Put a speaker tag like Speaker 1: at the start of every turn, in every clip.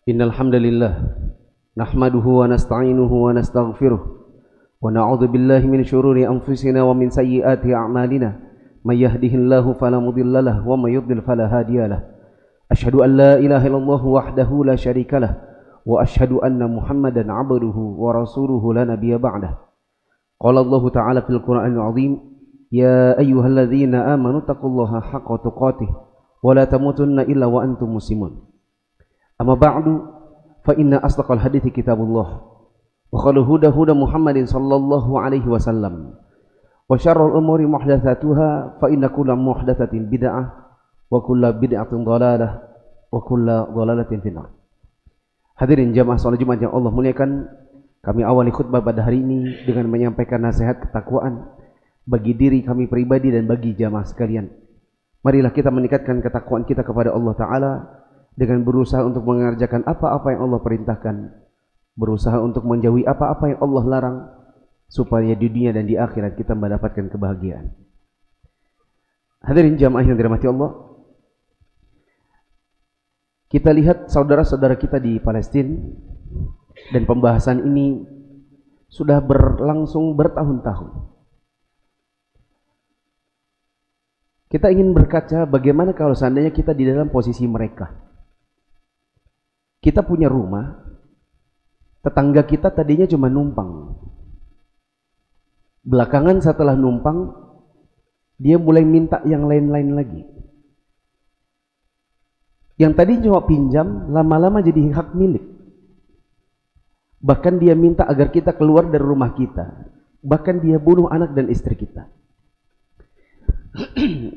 Speaker 1: Innal hamdalillah nahmaduhu wa nasta'inuhu wa nastaghfiruh wa na'udzu billahi min shururi anfusina wa min sayyiati a'malina may yahdihillahu fala mudilla lahu wa may yudlil fala hadiyalah. Asyhadu an la ilaha illallah wahdahu la syarikalah wa asyhadu anna Muhammadan 'abduhu wa rasuluhu la nabiyya ba'dah. Qala Allah ta'ala fil Qur'anil 'azim, ya ayyuhalladzina amanu taqullaha haqqa tuqatih wa la tamutunna illa wa antum muslimun. Amma ba'du, fa inna asdaqal hadithi kitabullah wa khairul huda huda Muhammadin sallallahu alaihi wasallam wa syarrul umuri muhdatsatuha fa inna kulla muhdatsatin bid'ah wa kulla bid'atin dhalalah wa kulla dhalalatin finnar. Hadirin jamaah salat Jumat yang Allah muliakan, kami awali khutbah pada hari ini dengan menyampaikan nasihat ketakwaan bagi diri kami pribadi dan bagi jamaah sekalian. Marilah kita meningkatkan ketakwaan kita kepada Allah Ta'ala dengan berusaha untuk mengerjakan apa-apa yang Allah perintahkan, berusaha untuk menjauhi apa-apa yang Allah larang, supaya di dunia dan di akhirat kita mendapatkan kebahagiaan. Hadirin jamaah yang dirahmati Allah, kita lihat saudara-saudara kita di Palestina, dan pembahasan ini sudah berlangsung bertahun-tahun. Kita ingin berkaca bagaimana kalau seandainya kita di dalam posisi mereka. Kita punya rumah, tetangga kita tadinya cuma numpang. Belakangan setelah numpang, dia mulai minta yang lain-lain lagi. Yang tadi cuma pinjam, lama-lama jadi hak milik. Bahkan dia minta agar kita keluar dari rumah kita. Bahkan dia bunuh anak dan istri kita.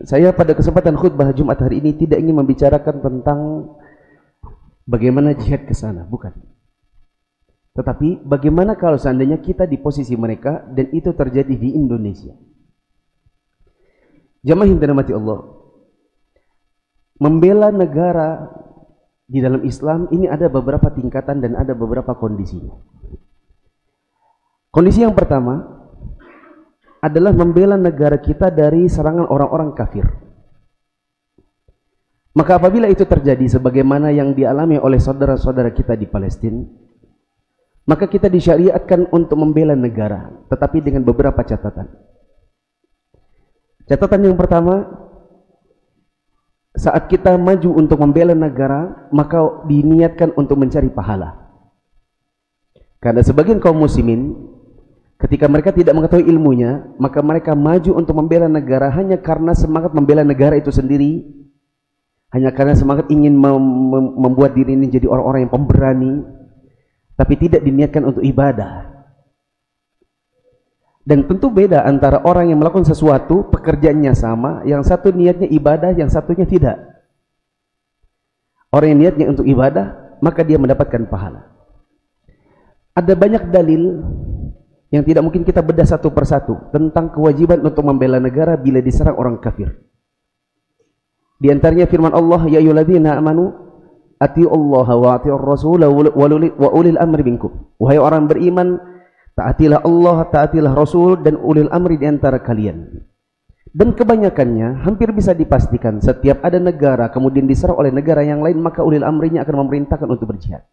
Speaker 1: Saya pada kesempatan khutbah Jumat hari ini tidak ingin membicarakan tentang bagaimana jihad ke sana, bukan. Tetapi bagaimana kalau seandainya kita di posisi mereka dan itu terjadi di Indonesia. Jamaah yang dirahmati Allah, membela negara di dalam Islam ini ada beberapa tingkatan dan ada beberapa kondisinya. Kondisi yang pertama adalah membela negara kita dari serangan orang-orang kafir. Maka apabila itu terjadi sebagaimana yang dialami oleh saudara-saudara kita di Palestina, maka kita disyariatkan untuk membela negara, tetapi dengan beberapa catatan. Catatan yang pertama, saat kita maju untuk membela negara, maka diniatkan untuk mencari pahala. Karena sebagian kaum muslimin, ketika mereka tidak mengetahui ilmunya, maka mereka maju untuk membela negara hanya karena semangat membela negara itu sendiri, hanya karena semangat ingin membuat diri ini jadi orang-orang yang pemberani, tapi tidak diniatkan untuk ibadah. Dan tentu beda antara orang yang melakukan sesuatu, pekerjaannya sama, yang satu niatnya ibadah, yang satunya tidak. Orang yang niatnya untuk ibadah, maka dia mendapatkan pahala. Ada banyak dalil yang tidak mungkin kita bedah satu persatu tentang kewajiban untuk membela negara bila diserang orang kafir. Di antaranya firman Allah, ya ayyuhalladzina amanu atiullaha wa atiur rasul wa ulil amri minkum. Wahai orang beriman, taatilah Allah, taatilah Rasul dan ulil amri di antara kalian. Dan kebanyakannya hampir bisa dipastikan setiap ada negara kemudian diserang oleh negara yang lain, maka ulil amrinya akan memerintahkan untuk berjihad.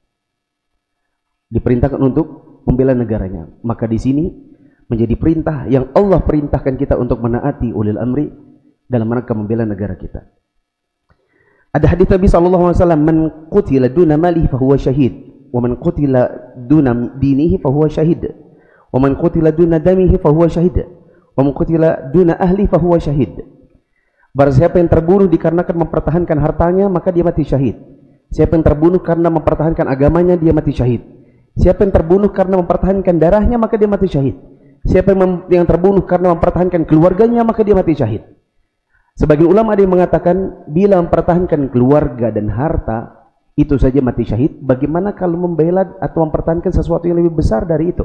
Speaker 1: Diperintahkan untuk membela negaranya. Maka di sini menjadi perintah yang Allah perintahkan kita untuk menaati ulil amri dalam rangka membela negara kita. Ada hadis Nabi SAW, man qutila duna malihi fahuwa syahid, wa man qutila duna dinihi fahuwa syahid, wa man qutila duna damihi fahuwa syahid, wa man qutila duna ahli fahuwa syahid. Barang siapa yang terbunuh dikarenakan mempertahankan hartanya, maka dia mati syahid. Siapa yang terbunuh karena mempertahankan agamanya, dia mati syahid. Siapa yang terbunuh karena mempertahankan darahnya, maka dia mati syahid. Siapa yang terbunuh karena mempertahankan keluarganya, maka dia mati syahid. Sebagian ulama ada yang mengatakan bila mempertahankan keluarga dan harta itu saja mati syahid, bagaimana kalau membela atau mempertahankan sesuatu yang lebih besar dari itu?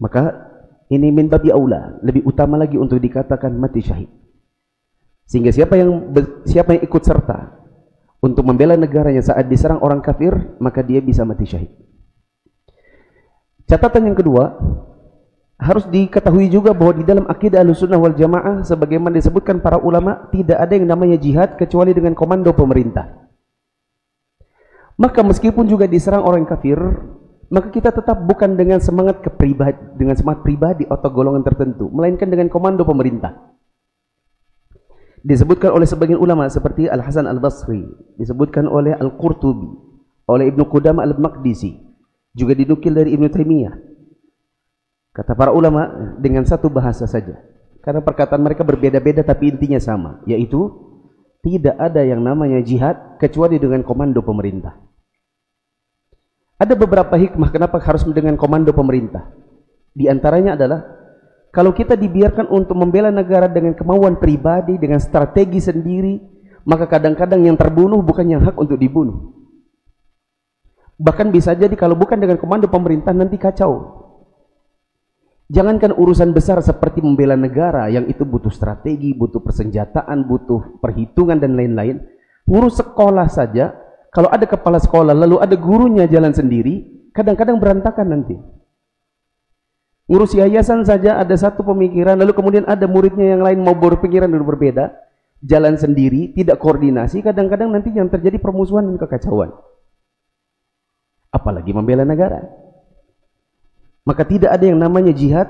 Speaker 1: Maka ini min babi aula, lebih utama lagi untuk dikatakan mati syahid. Sehingga siapa yang ikut serta untuk membela negaranya saat diserang orang kafir, maka dia bisa mati syahid. Catatan yang kedua, harus diketahui juga bahwa di dalam akidah Ahlussunnah wal Jamaah sebagaimana disebutkan para ulama, tidak ada yang namanya jihad kecuali dengan komando pemerintah. Maka meskipun juga diserang orang kafir, maka kita tetap bukan dengan semangat pribadi atau golongan tertentu, melainkan dengan komando pemerintah. Disebutkan oleh sebagian ulama seperti Al-Hasan Al-Basri, disebutkan oleh Al-Qurtubi, oleh Ibnu Qudamah Al-Maqdisi, juga dinukil dari Ibnu Taimiyah. Kata para ulama dengan satu bahasa saja, karena perkataan mereka berbeda-beda tapi intinya sama, yaitu tidak ada yang namanya jihad kecuali dengan komando pemerintah. Ada beberapa hikmah kenapa harus dengan komando pemerintah. Di antaranya adalah kalau kita dibiarkan untuk membela negara dengan kemauan pribadi, dengan strategi sendiri, maka kadang-kadang yang terbunuh bukan yang hak untuk dibunuh. Bahkan bisa jadi kalau bukan dengan komando pemerintah nanti kacau. Jangankan urusan besar seperti membela negara yang itu butuh strategi, butuh persenjataan, butuh perhitungan dan lain-lain. Ngurus sekolah saja, kalau ada kepala sekolah lalu ada gurunya jalan sendiri, kadang-kadang berantakan nanti. Ngurus yayasan saja ada satu pemikiran, lalu kemudian ada muridnya yang lain mau berpikiran dan berbeda, jalan sendiri, tidak koordinasi, kadang-kadang nanti yang terjadi permusuhan dan kekacauan. Apalagi membela negara. Maka tidak ada yang namanya jihad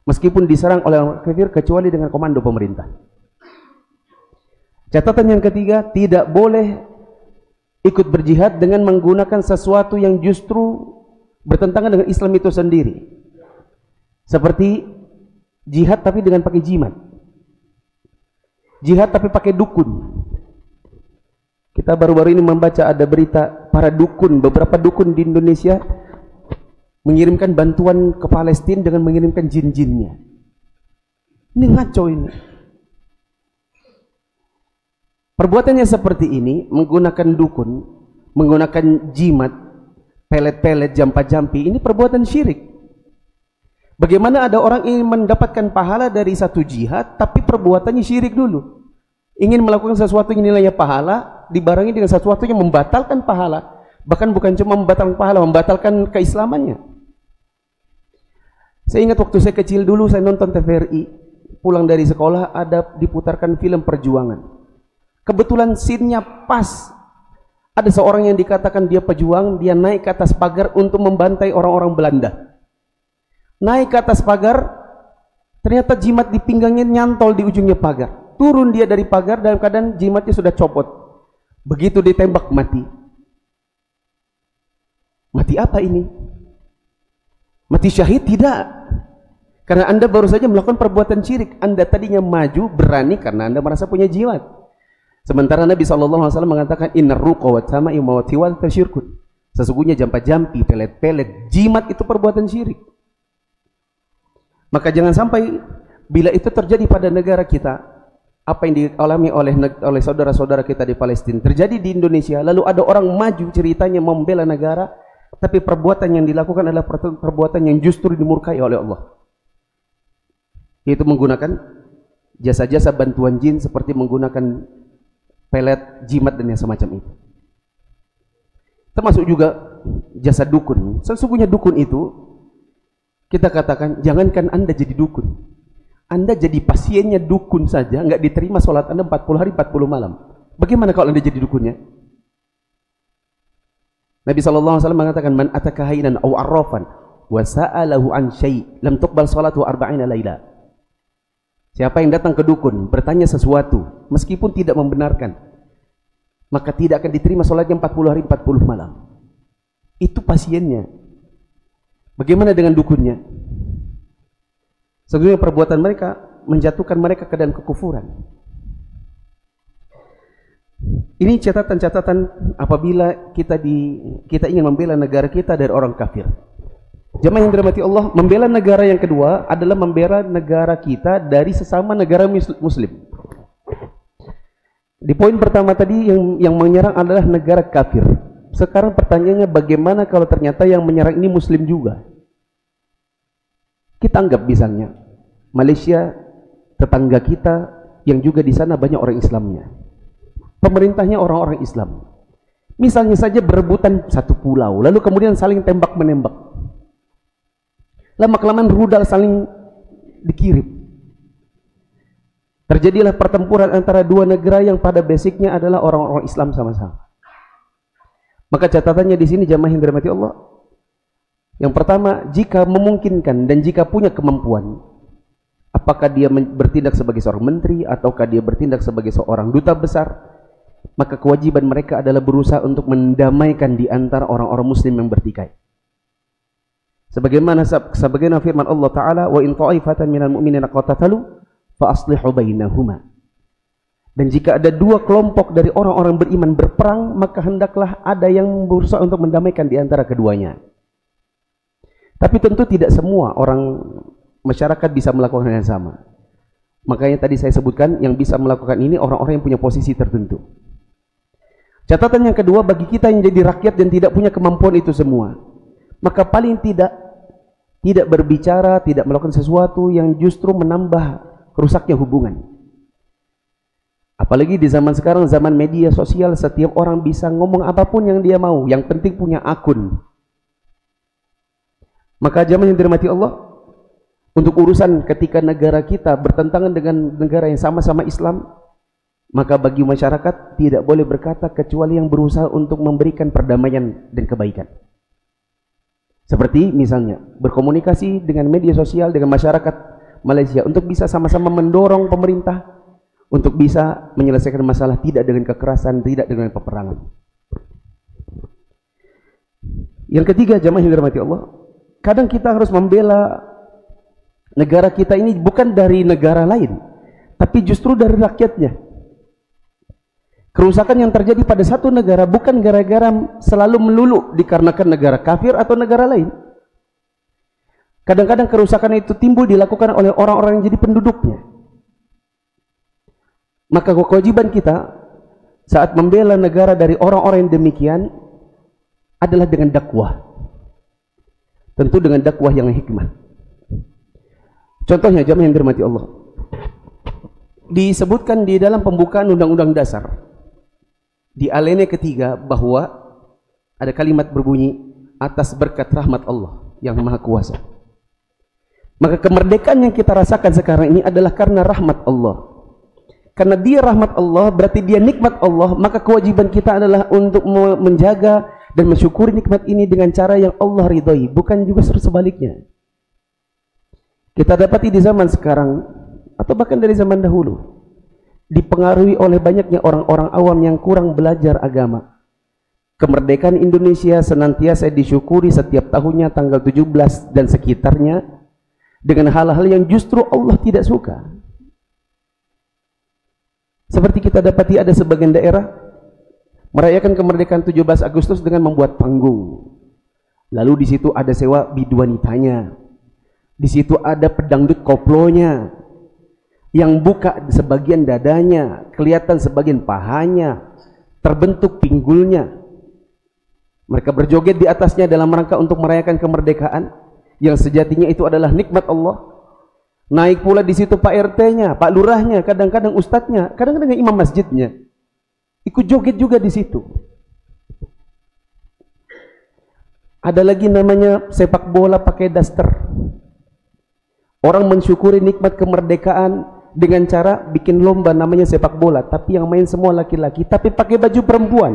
Speaker 1: meskipun diserang oleh orang kafir kecuali dengan komando pemerintah. Catatan yang ketiga, tidak boleh ikut berjihad dengan menggunakan sesuatu yang justru bertentangan dengan Islam itu sendiri. Seperti jihad tapi dengan pakai jimat. Jihad tapi pakai dukun. Kita baru-baru ini membaca ada berita para dukun, beberapa dukun di Indonesia mengirimkan bantuan ke Palestina dengan mengirimkan jin-jinnya. Ini ngaco ini. Perbuatannya seperti ini, menggunakan dukun, menggunakan jimat, pelet-pelet, jampa-jampi, ini perbuatan syirik. Bagaimana ada orang ingin mendapatkan pahala dari satu jihad, tapi perbuatannya syirik dulu. Ingin melakukan sesuatu yang nilainya pahala, dibarengi dengan sesuatu yang membatalkan pahala. Bahkan bukan cuma membatalkan pahala, membatalkan keislamannya. Saya ingat waktu saya kecil dulu, saya nonton TVRI, pulang dari sekolah, ada diputarkan film perjuangan. Kebetulan scene-nya pas. Ada seorang yang dikatakan dia pejuang, dia naik ke atas pagar untuk membantai orang-orang Belanda. Naik ke atas pagar, ternyata jimat di pinggangnya nyantol di ujungnya pagar. Turun dia dari pagar dalam keadaan jimatnya sudah copot. Begitu ditembak mati. Mati apa ini? Mati syahid? Tidak. Karena Anda baru saja melakukan perbuatan syirik. Anda tadinya maju, berani karena Anda merasa punya jimat. Sementara Nabi SAW mengatakan innar ruqa wa tama'i wa tiwal tasyirkun. Sesungguhnya jampa-jampi, pelet-pelet, jimat itu perbuatan syirik. Maka jangan sampai bila itu terjadi pada negara kita, apa yang dialami oleh saudara-saudara kita di Palestina terjadi di Indonesia, lalu ada orang maju ceritanya membela negara, tapi perbuatan yang dilakukan adalah perbuatan yang justru dimurkai oleh Allah. Yaitu menggunakan jasa-jasa bantuan jin seperti menggunakan pelet, jimat dan yang semacam itu. Termasuk juga jasa dukun. Sesungguhnya dukun itu kita katakan, jangankan Anda jadi dukun, Anda jadi pasiennya dukun saja, nggak diterima sholat Anda 40 hari 40 malam. Bagaimana kalau Anda jadi dukunnya? Nabi SAW mengatakan, man ataka hainan aw arrafan wa sa'alahu an syai' lam tuqbal salatu 40 laila. Siapa yang datang ke dukun, bertanya sesuatu, meskipun tidak membenarkan, maka tidak akan diterima sholatnya 40 hari 40 malam. Itu pasiennya. Bagaimana dengan dukunnya? Sebenarnya perbuatan mereka menjatuhkan mereka ke dalam kekufuran. Ini catatan-catatan apabila kita ingin membela negara kita dari orang kafir. Jemaah yang dirahmati Allah, membela negara yang kedua adalah membela negara kita dari sesama negara muslim. Di poin pertama tadi yang menyerang adalah negara kafir. Sekarang pertanyaannya, bagaimana kalau ternyata yang menyerang ini muslim juga? Kita anggap misalnya Malaysia, tetangga kita yang juga di sana banyak orang Islamnya. Pemerintahnya orang-orang Islam. Misalnya saja berebutan satu pulau, lalu kemudian saling tembak-menembak. Lama-kelamaan rudal saling dikirim. Terjadilah pertempuran antara dua negara yang pada basicnya adalah orang-orang Islam sama-sama. Maka catatannya di sini jamaah yang dirahmati Allah. Yang pertama, jika memungkinkan dan jika punya kemampuan, apakah dia bertindak sebagai seorang menteri ataukah dia bertindak sebagai seorang duta besar, maka kewajiban mereka adalah berusaha untuk mendamaikan di antara orang-orang muslim yang bertikai. Sebagaimana firman Allah Ta'ala, wa in ta'ifatan minal mu'minina qatatalu fa aslihu bainahuma. Dan jika ada dua kelompok dari orang-orang beriman berperang, maka hendaklah ada yang berusaha untuk mendamaikan di antara keduanya. Tapi tentu tidak semua orang masyarakat bisa melakukan hal yang sama. Makanya tadi saya sebutkan yang bisa melakukan ini orang-orang yang punya posisi tertentu. Catatan yang kedua, bagi kita yang jadi rakyat dan tidak punya kemampuan itu semua, maka paling tidak berbicara, tidak melakukan sesuatu yang justru menambah rusaknya hubungan. Apalagi di zaman sekarang, zaman media sosial, setiap orang bisa ngomong apapun yang dia mau, yang penting punya akun. Maka jamaah yang dirahmati Allah, untuk urusan ketika negara kita bertentangan dengan negara yang sama-sama Islam, maka bagi masyarakat tidak boleh berkata kecuali yang berusaha untuk memberikan perdamaian dan kebaikan. Seperti misalnya berkomunikasi dengan media sosial dengan masyarakat Malaysia untuk bisa sama-sama mendorong pemerintah untuk bisa menyelesaikan masalah tidak dengan kekerasan, tidak dengan peperangan. Yang ketiga, jamaah yang dirahmati Allah, kadang kita harus membela negara kita ini bukan dari negara lain, tapi justru dari rakyatnya. Kerusakan yang terjadi pada satu negara bukan gara-gara selalu melulu dikarenakan negara kafir atau negara lain. Kadang-kadang kerusakan itu timbul dilakukan oleh orang-orang yang jadi penduduknya. Maka kewajiban kita saat membela negara dari orang-orang yang demikian adalah dengan dakwah. Tentu dengan dakwah yang hikmah. Contohnya jamaah yang dirahmati Allah, disebutkan di dalam pembukaan Undang-Undang Dasar di alinea ketiga bahwa ada kalimat berbunyi atas berkat rahmat Allah yang Maha Kuasa. Maka kemerdekaan yang kita rasakan sekarang ini adalah karena rahmat Allah. Karena dia rahmat Allah, berarti dia nikmat Allah, maka kewajiban kita adalah untuk menjaga dan mensyukuri nikmat ini dengan cara yang Allah ridhoi, bukan juga sebaliknya. Kita dapati di zaman sekarang atau bahkan dari zaman dahulu dipengaruhi oleh banyaknya orang-orang awam yang kurang belajar agama. Kemerdekaan Indonesia senantiasa disyukuri setiap tahunnya tanggal 17 dan sekitarnya dengan hal-hal yang justru Allah tidak suka. Seperti kita dapati ada sebagian daerah merayakan kemerdekaan 17 Agustus dengan membuat panggung. Lalu di situ ada sewa biduanitanya. Di situ ada pedangdut koplonya yang buka sebagian dadanya, kelihatan sebagian pahanya, terbentuk pinggulnya. Mereka berjoget di atasnya dalam rangka untuk merayakan kemerdekaan yang sejatinya itu adalah nikmat Allah. Naik pula di situ Pak RT-nya, Pak Lurahnya, kadang-kadang ustadznya, kadang-kadang imam masjidnya ikut joget juga di situ. Ada lagi namanya sepak bola pakai daster. Orang mensyukuri nikmat kemerdekaan dengan cara bikin lomba namanya sepak bola, tapi yang main semua laki-laki, tapi pakai baju perempuan.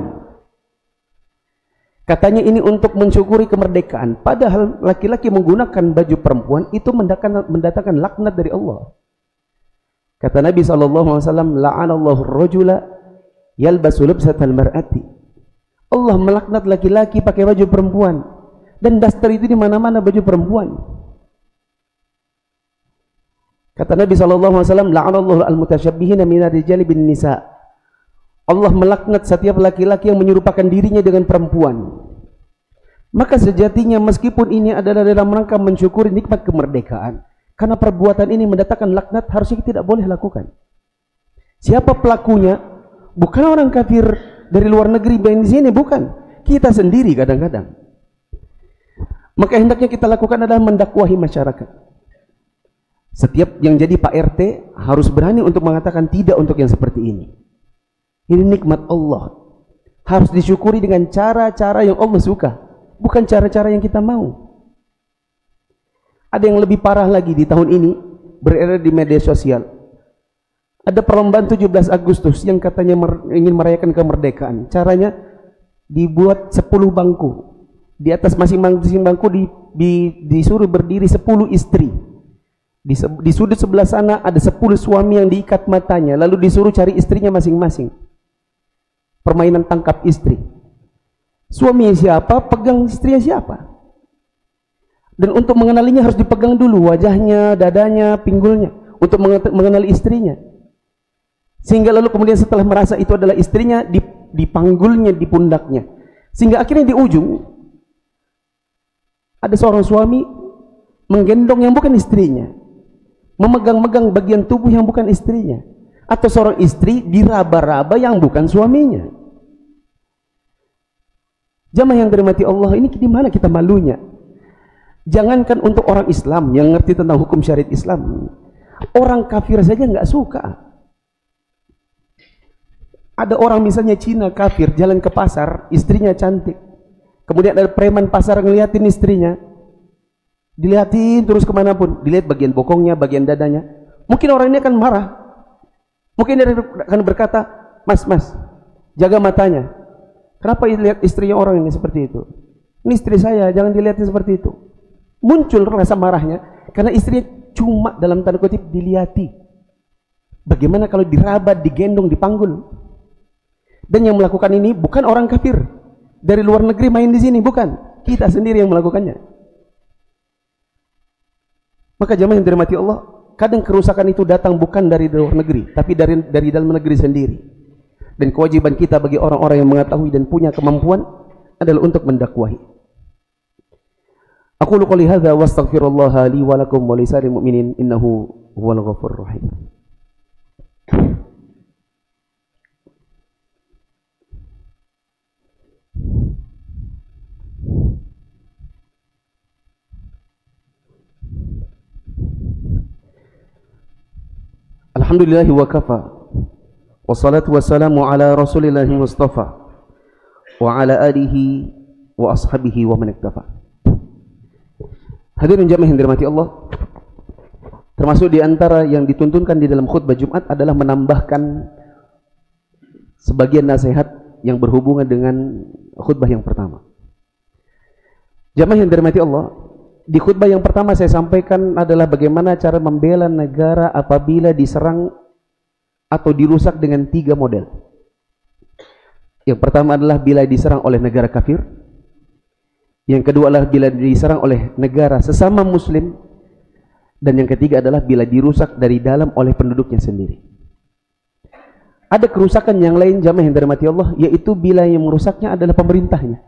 Speaker 1: Katanya ini untuk mensyukuri kemerdekaan, padahal laki-laki menggunakan baju perempuan itu mendatangkan laknat dari Allah. Kata Nabi SAW, la'anallahu ar-rajula yalbasu libsatal mar'ati. Allah melaknat laki-laki pakai baju perempuan, dan daster itu di mana-mana baju perempuan. Kata Nabi SAW, la'anallahu al-mutasyabbihina minar rijali bin nisa. Allah melaknat setiap laki-laki yang menyerupakan dirinya dengan perempuan. Maka sejatinya meskipun ini adalah dalam rangka mensyukuri nikmat kemerdekaan, karena perbuatan ini mendatangkan laknat, harusnya tidak boleh lakukan. Siapa pelakunya? Bukan orang kafir dari luar negeri yang di sini, bukan. Kita sendiri kadang-kadang. Maka hendaknya kita lakukan adalah mendakwahi masyarakat. Setiap yang jadi Pak RT harus berani untuk mengatakan tidak untuk yang seperti ini. Ini nikmat Allah, harus disyukuri dengan cara-cara yang Allah suka, bukan cara-cara yang kita mau. Ada yang lebih parah lagi di tahun ini, beredar di media sosial. Ada perlombaan 17 Agustus yang katanya ingin merayakan kemerdekaan. Caranya
Speaker 2: dibuat 10 bangku. Di atas masing-masing bangku disuruh berdiri 10 istri. Di sudut sebelah sana ada 10 suami yang diikat matanya, lalu disuruh cari istrinya masing-masing. Permainan tangkap istri. Suaminya siapa, pegang istrinya siapa. Dan untuk mengenalinya harus dipegang dulu wajahnya, dadanya, pinggulnya, untuk mengenali istrinya. Sehingga lalu kemudian setelah merasa itu adalah istrinya, dipanggulnya di pundaknya. Sehingga akhirnya di ujung ada seorang suami menggendong yang bukan istrinya, memegang-megang bagian tubuh yang bukan istrinya, atau seorang istri diraba-raba yang bukan suaminya. Jamaah yang dirahmati Allah, ini di mana kita malunya? Jangankan untuk orang Islam yang ngerti tentang hukum syariat Islam, orang kafir saja nggak suka. Ada orang misalnya Cina kafir jalan ke pasar, istrinya cantik, kemudian ada preman pasar ngeliatin istrinya, dilihatin terus kemanapun, dilihat bagian bokongnya, bagian dadanya. Mungkin orang ini akan marah, mungkin dia akan berkata, mas, jaga matanya. Kenapa lihat istrinya orang ini seperti itu? Ini istri saya, jangan dilihatin seperti itu. Muncul rasa marahnya karena istrinya cuma dalam tanda kutip dilihati. Bagaimana kalau diraba, digendong, dipanggul? Dan yang melakukan ini bukan orang kafir dari luar negeri main di sini, bukan. Kita sendiri yang melakukannya. Maka jamaah yang dirahmati Allah, kadang kerusakan itu datang bukan dari luar negeri, tapi dari dalam negeri sendiri. Dan kewajiban kita bagi orang-orang yang mengetahui dan punya kemampuan adalah untuk mendakwahi. Aku qouli hadza wa astaghfirullah li wa lakum wa lisa'iril mu'minin innahu huwal ghafurur rahim. Alhamdulillahi wa kafa, wassalatu wassalamu ala rasulillahi mustafa wa ala alihi wa ashabihi wa man iktafa. Hadirin jamaah yang dirahmati Allah, termasuk di antara yang dituntunkan di dalam khutbah Jumat adalah menambahkan sebagian nasihat yang berhubungan dengan khutbah yang pertama. Jamaah yang dirahmati Allah, di khutbah yang pertama saya sampaikan adalah bagaimana cara membela negara apabila diserang atau dirusak dengan 3 model. Yang pertama adalah bila diserang oleh negara kafir. Yang kedua adalah bila diserang oleh negara sesama muslim. Dan yang ketiga adalah bila dirusak dari dalam oleh penduduknya sendiri. Ada kerusakan yang lain jamaah yang dirahmati Allah, yaitu bila yang merusaknya adalah pemerintahnya.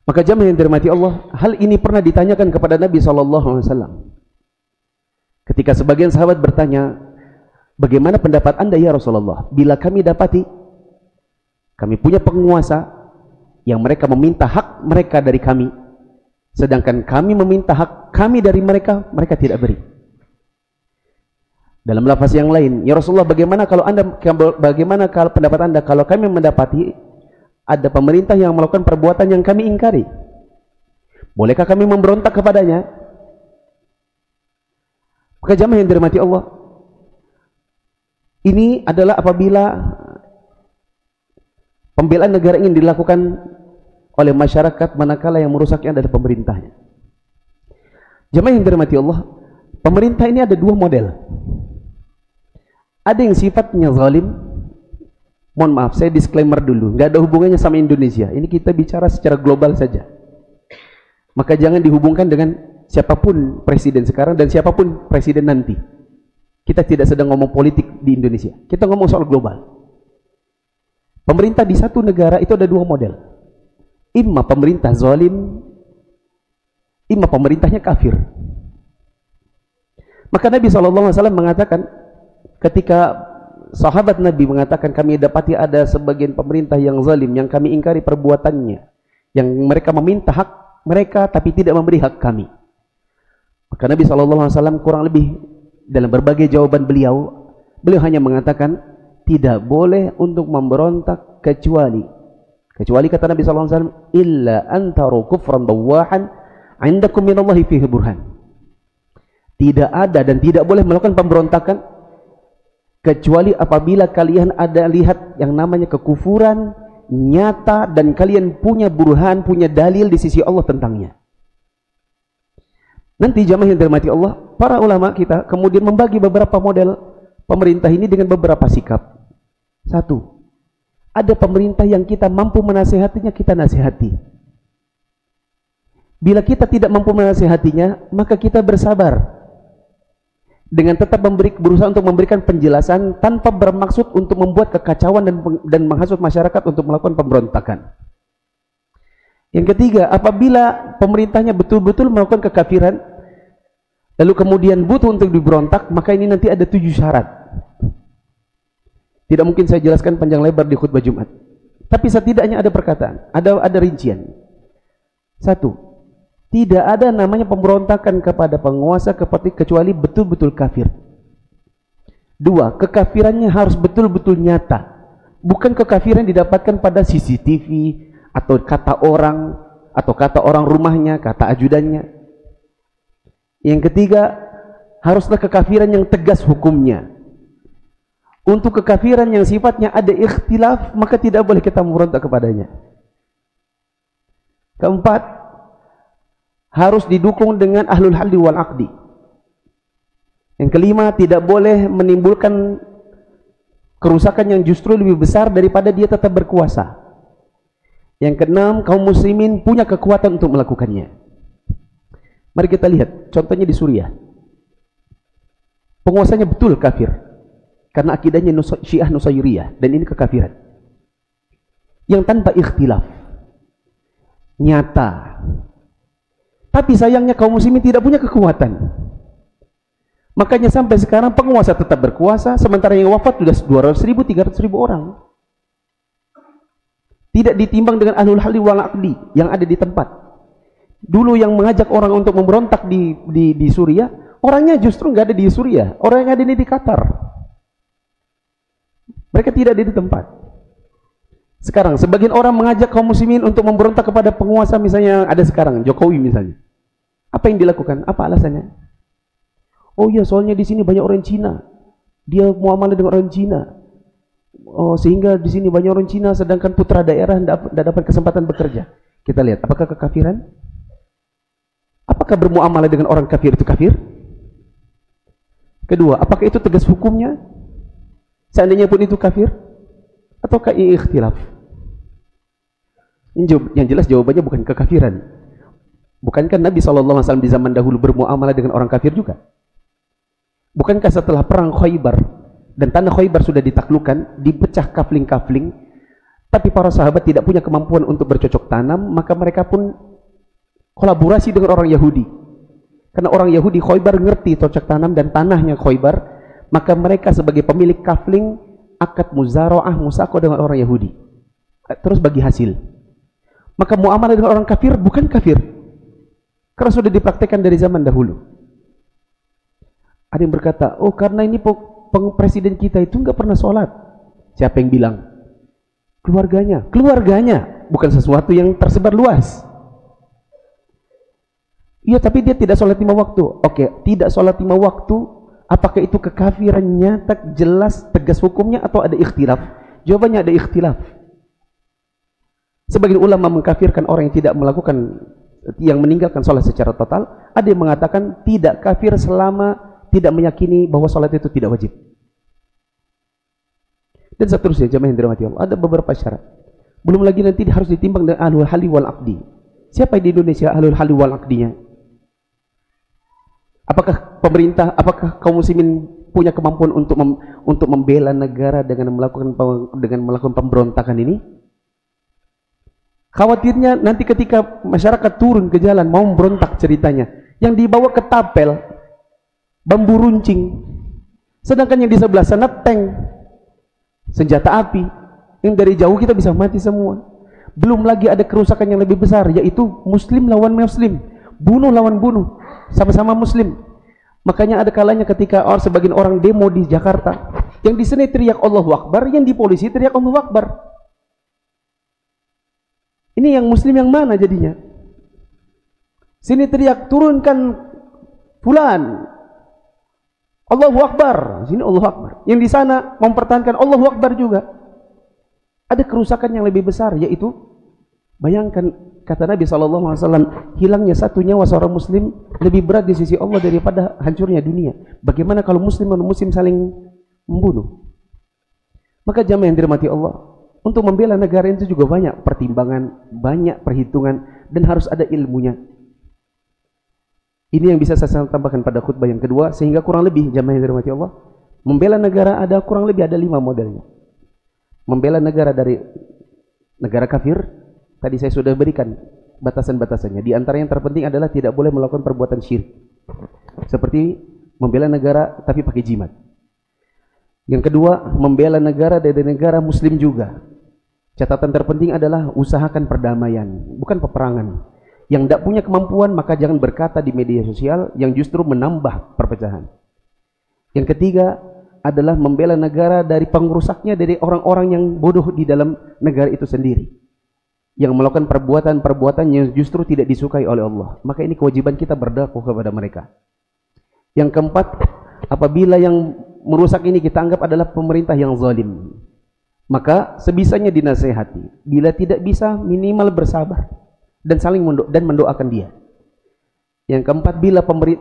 Speaker 2: Maka jamaah yang dirahmati Allah, hal ini pernah ditanyakan kepada Nabi SAW. Ketika sebagian sahabat bertanya, bagaimana pendapat Anda ya Rasulullah, bila kami dapati kami punya penguasa yang mereka meminta hak mereka dari kami, sedangkan kami meminta hak kami dari mereka, mereka tidak beri. Dalam lafaz yang lain, ya Rasulullah, bagaimana kalau pendapat Anda kalau kami mendapati ada pemerintah yang melakukan perbuatan yang kami ingkari, bolehkah kami memberontak kepadanya? Maka jamaah yang dirahmati Allah, ini adalah apabila pembelaan negara ingin dilakukan oleh masyarakat manakala yang merusaknya adalah pemerintahnya. Jamaah yang dirahmati Allah, pemerintah ini ada 2 model. Ada yang sifatnya zalim. Mohon maaf, saya disclaimer dulu, nggak ada hubungannya sama Indonesia. Ini kita bicara secara global saja. Maka jangan dihubungkan dengan siapapun presiden sekarang dan siapapun presiden nanti. Kita tidak sedang ngomong politik di Indonesia. Kita ngomong soal global. Pemerintah di satu negara itu ada 2 model. Imma pemerintah zalim, imma pemerintahnya kafir. Maka Nabi SAW mengatakan, ketika sahabat Nabi mengatakan kami dapati ada sebagian pemerintah yang zalim, yang kami ingkari perbuatannya, yang mereka meminta hak mereka tapi tidak memberi hak kami. Maka Nabi SAW kurang lebih dalam berbagai jawaban beliau hanya mengatakan tidak boleh untuk memberontak kecuali kata Nabi SAW, illa antaru kufran bawahan indakum minallahi fihi burhan. Tidak ada dan tidak boleh melakukan pemberontakan kecuali apabila kalian ada lihat yang namanya kekufuran nyata, dan kalian punya burhan, punya dalil di sisi Allah tentangnya. Nanti jamaah yang dirahmati Allah, para ulama kita kemudian membagi beberapa model pemerintah ini dengan beberapa sikap. Satu, ada pemerintah yang kita mampu menasihatinya, kita nasihati. Bila kita tidak mampu menasihatinya, maka kita bersabar dengan tetap berusaha untuk memberikan penjelasan tanpa bermaksud untuk membuat kekacauan dan menghasut masyarakat untuk melakukan pemberontakan. Yang ketiga, apabila pemerintahnya betul-betul melakukan kekafiran, lalu kemudian butuh untuk diberontak, maka ini nanti ada 7 syarat. Tidak mungkin saya jelaskan panjang lebar di khutbah Jumat. Tapi setidaknya ada perkataan, ada rincian. 1. Tidak ada namanya pemberontakan kepada penguasa kecuali betul-betul kafir. 2. Kekafirannya harus betul-betul nyata. Bukan kekafiran didapatkan pada CCTV atau kata orang rumahnya, kata ajudannya. Yang ketiga, haruslah kekafiran yang tegas hukumnya. Untuk kekafiran yang sifatnya ada ikhtilaf, maka tidak boleh kita memberontak kepadanya. Keempat, harus didukung dengan ahlul halli wal aqdi. Yang kelima, tidak boleh menimbulkan kerusakan yang justru lebih besar daripada dia tetap berkuasa. Yang keenam, kaum muslimin punya kekuatan untuk melakukannya. Mari kita lihat contohnya di Suriah. Penguasanya betul kafir karena akidahnya Syiah Nusairiyah, dan ini kekafiran yang tanpa ikhtilaf, nyata. Tapi sayangnya kaum muslimin tidak punya kekuatan. Makanya sampai sekarang penguasa tetap berkuasa, sementara yang wafat sudah 200.000, 300.000 orang. Tidak ditimbang dengan ahlul halli wal aqdi yang ada di tempat. Dulu yang mengajak orang untuk memberontak di Suriah, orangnya justru nggak ada di Suriah, orang yang ada di Qatar. Mereka tidak ada di tempat. Sekarang sebagian orang mengajak kaum muslimin untuk memberontak kepada penguasa, misalnya ada sekarang Jokowi misalnya. Apa yang dilakukan? Apa alasannya? Oh iya, soalnya di sini banyak orang Cina. Dia muamalah dengan orang Cina. Oh, sehingga di sini banyak orang Cina, sedangkan putra daerah tidak dapat kesempatan bekerja. Kita lihat, apakah kekafiran? Apakah bermuamalah dengan orang kafir itu kafir? Kedua, apakah itu tegas hukumnya? Seandainya pun itu kafir? Ataukah ikhtilaf? Yang jelas jawabannya bukan kekafiran. Bukankah Nabi SAW di zaman dahulu bermuamalah dengan orang kafir juga? Bukankah setelah perang Khaybar dan tanah Khaybar sudah ditaklukkan, dipecah kafling-kafling, tapi para sahabat tidak punya kemampuan untuk bercocok tanam, maka mereka pun kolaborasi dengan orang Yahudi. Karena orang Yahudi Khaybar ngerti cocok tanam dan tanahnya Khaybar, maka mereka sebagai pemilik kafling akad muzara'ah musako dengan orang Yahudi, terus bagi hasil. Maka muamalah dengan orang kafir bukan kafir, karena sudah dipraktekkan dari zaman dahulu. Ada yang berkata, oh karena ini presiden kita itu nggak pernah sholat. Siapa yang bilang? Keluarganya, bukan sesuatu yang tersebar luas. Iya, tapi dia tidak sholat 5 waktu. Oke, tidak sholat 5 waktu. Apakah itu kekafirannya tak jelas, tegas hukumnya, atau ada ikhtilaf? Jawabannya ada ikhtilaf. Sebagian ulama mengkafirkan orang yang tidak melakukan, yang meninggalkan sholat secara total. Ada yang mengatakan tidak kafir selama tidak meyakini bahwa sholat itu tidak wajib. Dan seterusnya, jamaah yang dirahmati Allah. Ada beberapa syarat. Belum lagi nanti harus ditimbang dengan ahlul halli wal aqdi. Siapa di Indonesia ahlul halli wal aqdinya? Apakah pemerintah, apakah kaum muslimin punya kemampuan untuk membela negara dengan melakukan pemberontakan ini? Khawatirnya nanti ketika masyarakat turun ke jalan mau memberontak, ceritanya yang dibawa ke tapel bambu runcing, sedangkan yang di sebelah sana tank, senjata api, yang dari jauh kita bisa mati semua. Belum lagi ada kerusakan yang lebih besar, yaitu muslim lawan muslim, bunuh lawan bunuh, sama-sama muslim. Makanya ada kalanya ketika sebagian orang demo di Jakarta, yang di sini teriak Allahu Akbar, yang di polisi teriak Allahu Akbar. Ini yang muslim yang mana jadinya? Sini teriak turunkan fulan, Allahu Akbar, sini Allahu Akbar. Yang di sana mempertahankan Allahu Akbar juga. Ada kerusakan yang lebih besar, yaitu bayangkan kata Nabi SAW, hilangnya satu nyawa seorang muslim lebih berat di sisi Allah daripada hancurnya dunia. Bagaimana kalau muslim dan muslim saling membunuh? Maka jamaah yang dirahmati Allah, untuk membela negara itu juga banyak pertimbangan, banyak perhitungan, dan harus ada ilmunya. Ini yang bisa saya tambahkan pada khutbah yang kedua, sehingga kurang lebih jamaah yang dirahmati Allah, membela negara ada kurang lebih ada 5 modelnya. Membela negara dari negara kafir, tadi saya sudah berikan batasan-batasannya. Di antara yang terpenting adalah tidak boleh melakukan perbuatan syirik, seperti membela negara tapi pakai jimat. Yang kedua, membela negara dari negara muslim juga. Catatan terpenting adalah usahakan perdamaian, bukan peperangan. Yang tidak punya kemampuan maka jangan berkata di media sosial yang justru menambah perpecahan. Yang ketiga adalah membela negara dari pengerusaknya, dari orang-orang yang bodoh di dalam negara itu sendiri, yang melakukan perbuatan-perbuatan yang justru tidak disukai oleh Allah. Maka ini kewajiban kita berdakwah kepada mereka. Yang keempat, apabila yang merusak ini kita anggap adalah pemerintah yang zalim, maka sebisanya dinasehati. Bila tidak bisa, minimal bersabar dan saling mendoakan dia. Yang keempat,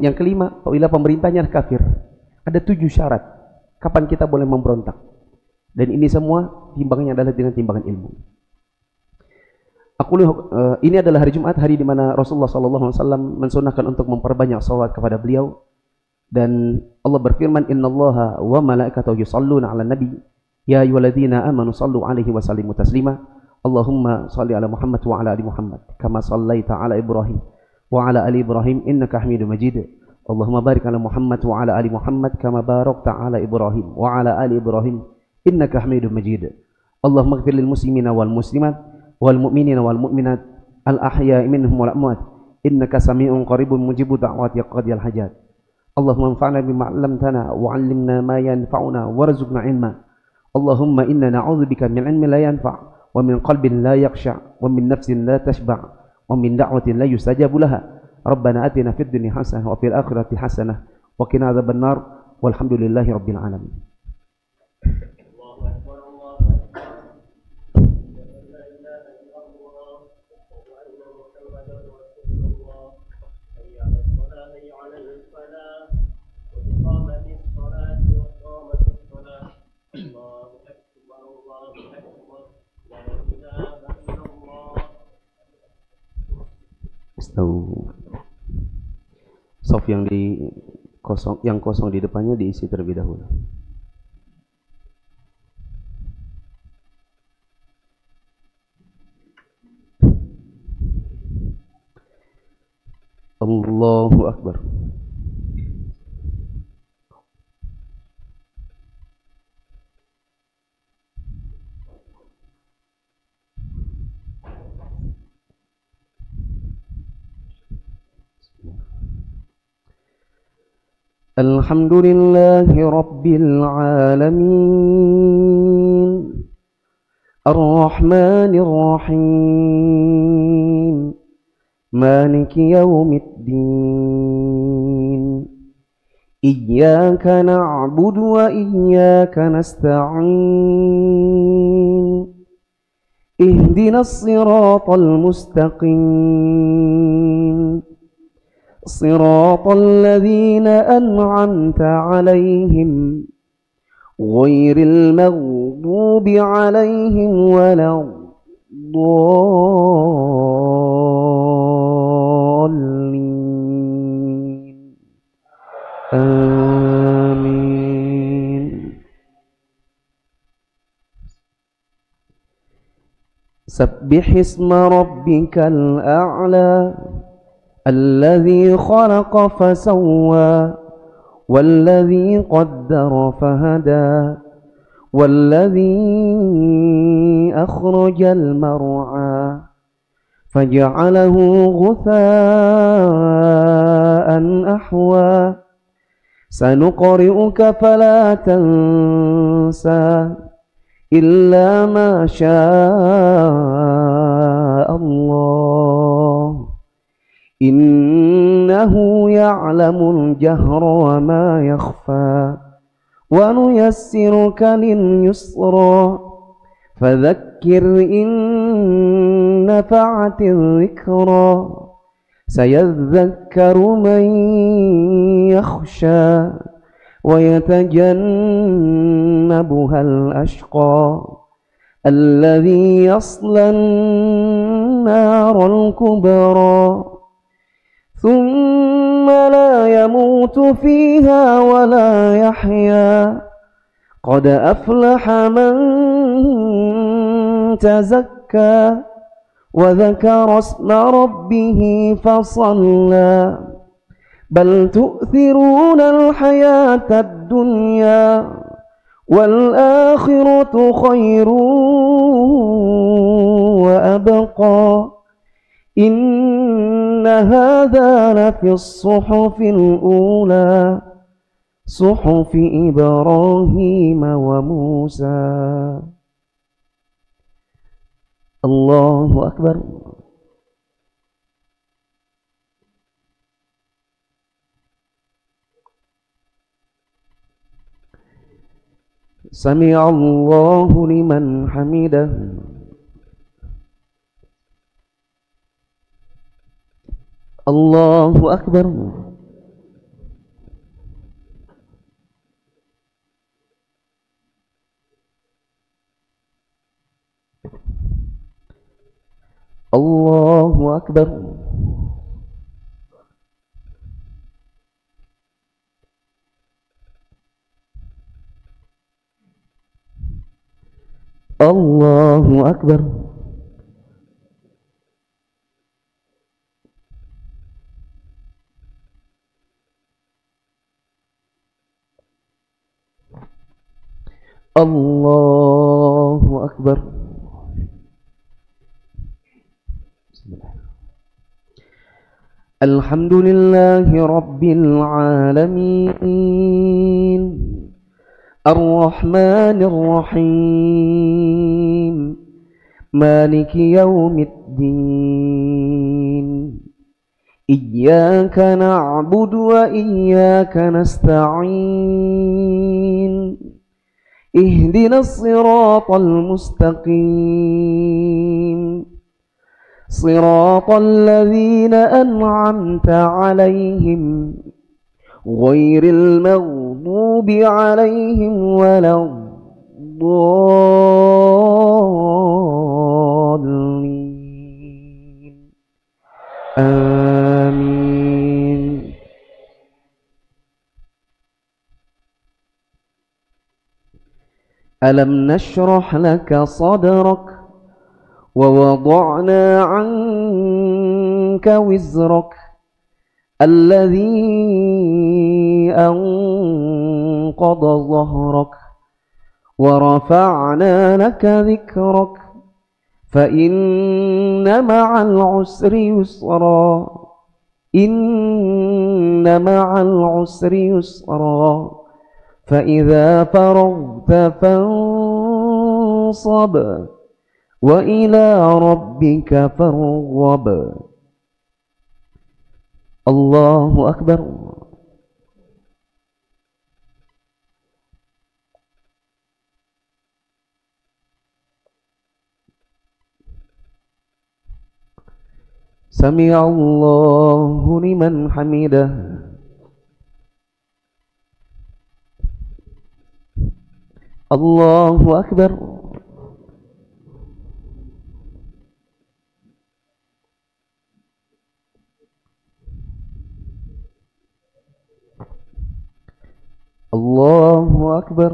Speaker 2: yang kelima, bila pemerintahnya kafir, ada 7 syarat kapan kita boleh memberontak. Dan ini semua timbangannya adalah dengan timbangan ilmu. Ini adalah hari Jumat, hari di mana Rasulullah SAW mensunahkan untuk memperbanyak salawat kepada beliau. Dan Allah berfirman, innallaha wa malaikatahu yusalluna 'alan nabi ya ayyuhalladzina amanu sallu 'alaihi wa sallimu taslima. Allahumma shalli 'ala Muhammad wa 'ala ali Muhammad kama shallaita 'ala Ibrahim wa 'ala ali Ibrahim innaka Hamidum Majid. Allahumma barik 'ala Muhammad wa 'ala ali Muhammad kama barakta 'ala Ibrahim wa 'ala ali Ibrahim innaka Hamidum Majid. Allahumma ighfir lil muslimina wal muslimat wal mu'minina wal mu'minat al ahya'i minhum wal amwat innaka sami'un qaribun mujibud da'wati qadiyal hajat. Allahumma anfa'na bima 'allamtana wa 'allimna ma yanfa'una warzuqna 'ilma. Allahumma inna na'udzubika min 'ilmin la yanfa' wa min qalbin la yakhsha' wa min nafsin la tashba' wa min da'watin la yustajabu laha. Rabbana atina fid dunya hasanah wa fil akhirati hasanah wa qina adzabannar walhamdulillahi rabbil alamin. Sof yang kosong di depannya diisi terlebih dahulu. Allahu Akbar. Alhamdulillahi Rabbil Alamin Ar-Rahmanir Rahim Maliki Yawmiddin Iyyaka na'budu wa iyyaka nasta'in Ihdinas siratal mustaqim صراط الذين أنعمت عليهم غير المغضوب عليهم ولا الضالين آمين. سبح اسم ربك الأعلى الذي خلق فسوى والذي قدر فهدى والذي أخرج المرعى فجعله غثاء أحوى سنقرئك فلا تنسى إلا ما شاء الله إنه يعلم الجهر وما يخفى ونيسرك لليسرى
Speaker 1: فذكر إن نفعت الذكرى سيذكر من يخشى ويتجنبها الأشقى الذي يصلى النار الكبرى ثم لا يموت فيها ولا يحيا قد أفلح من تزكى وذكر اسم ربه فصلى بل تؤثرون الحياة الدنيا والآخرة خير وأبقى إن هذا لفي الصحف الأولى صحف إبراهيم وموسى. الله أكبر. سمع الله لمن حمده. الله أكبر. الله أكبر. الله أكبر. الله أكبر. الحمد لله رب العالمين الرحمن الرحيم مالك يوم الدين إياك نعبد وإياك نستعين اهدنا الصراط المستقيم صراط الذين أنعمت عليهم غير المغضوب عليهم ولا الضالين آمين. ألم نشرح لك صدرك ووضعنا عنك وزرك الذي أنقض ظهرك ورفعنا لك ذكرك فإن مع العسر يسرا إن مع العسر يسرا فإذا فرغت فانصب وإلى ربك فارغب. الله أكبر. سمع الله لمن حمده. الله أكبر. الله أكبر.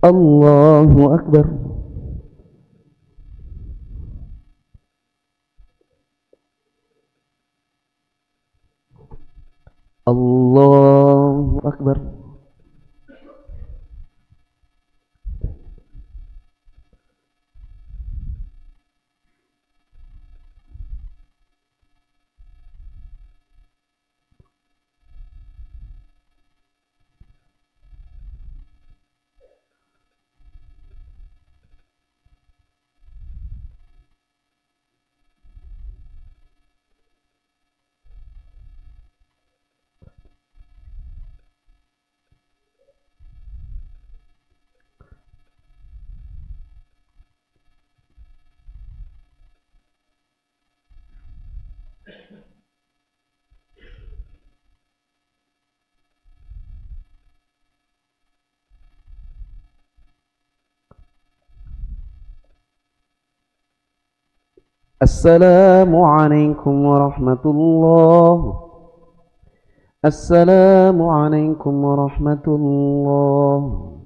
Speaker 1: الله أكبر. الله أكبر. Assalamualaikum warahmatullahi. Assalamualaikum warahmatullahi.